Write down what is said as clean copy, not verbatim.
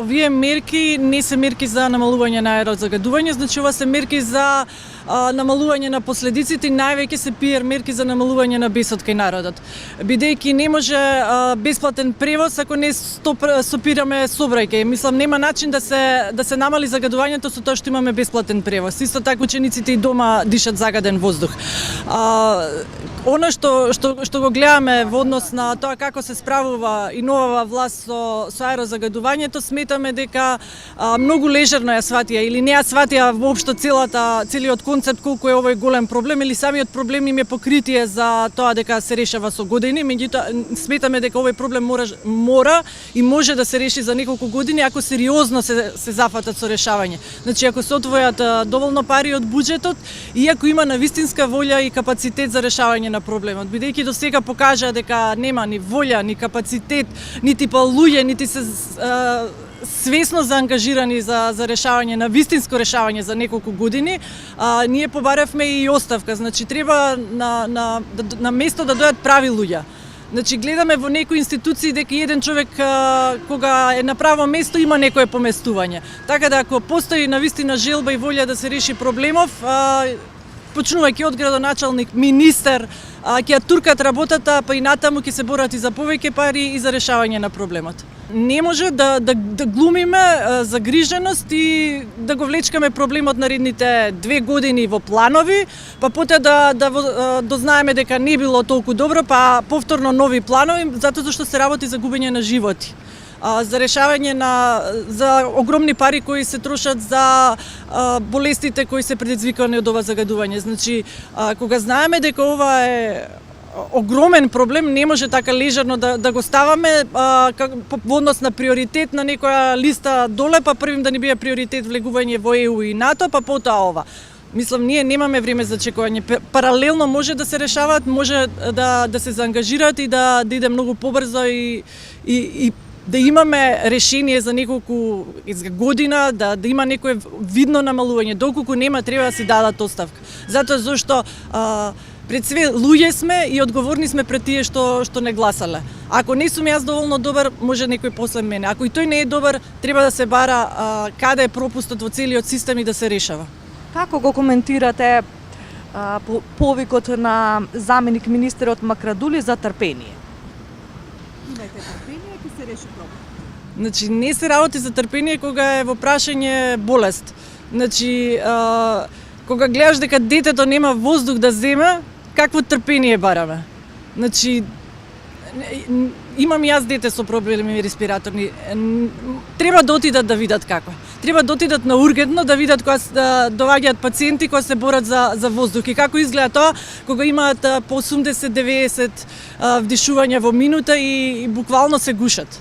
овие мерки не се мерки за намалување на аерозагадување, значи ова се мерки за намалување на последиците, највеќе се PR мерки за намалување на бесот кај народот. Бидејќи не може бесплатен превоз ако не стопираме сообраќај. Мислам нема начин да се намали загадувањето со тоа што имаме бесплатен превоз. Исто така учениците и дома дишат загаден воздух. Оно што го гледаме во однос на тоа како се справува и новава власт со аерозагадувањето, сметаме дека многу лежерно ја сватија или не ја сватија воопшто целиот концепт колку е овој голем проблем или самиот проблем им е покритие за тоа дека се решава со години, меѓутоа сметаме дека овој проблем мора и може да се реши за неколку години ако сериозно се зафатат со решавање. Значи ако се отвојат доволно пари од буџетот и ако има навистинска волја и капацитет за решавање на проблемот, бидејќи до сега покажа дека нема ни волја, ни капацитет, нити па луѓе, нити се свесно заангажирани за решавање на вистинско решавање за неколку години, ние побаревме и оставка. Значи треба на место да дојдат прави луѓе. Значи гледаме во некои институции дека еден човек кога е на право место има некое поместување. Така да ако постои навистина желба и волја да се реши проблемов, почнувајќи од градоначалник, министер, ќе ја туркат работата, па и натаму ќе се борат и за повеќе пари и за решавање на проблемот. Не може да глумиме загриженост и да го влечкаме проблемот наредните 2 години во планови, па потоа да дознаеме дека не било толку добро, па повторно нови планови, затоа што се работи за губење на животи. За решавање за огромни пари кои се трошат за болестите кои се предизвикани од ова загадување. Значи, кога знаеме дека ова е огромен проблем, не може така лежерно да го ставаме во однос на приоритет на некоја листа доле, па првим да ни биде приоритет влегување во ЕУ и НАТО, па потоа ова. Мислам, ние немаме време за чекање. Паралелно може да се решаваат, може да се заангажираат и да иде многу побрзо и да имаме решение за неколку година, да има некое видно намалување. Доколку нема, треба да си дадат оставка. Затоа зашто пред све луѓе сме и одговорни сме пред тие што не гласале. Ако не сум јас доволно добар, може некој после мене. Ако и тој не е добар, треба да се бара каде е пропустот во целиот систем и да се решава. Како го коментирате повикот на заменик министерот Макрадули за трпение? Имајте трпение, ќе се реши проблем. Значи, не се работи за трпение кога е во прашање болест. Значи, кога гледаш дека детето нема воздух да земе, какво трпение бараме? Значи, имам јас дете со проблеми респираторни. Треба да отидат да видат како. Треба да отидат на ургентно да видат кога доаѓаат пациенти кои се борат за воздух и како изгледа тоа кога имаат по 80-90 вдишувања во минута и буквално се гушат.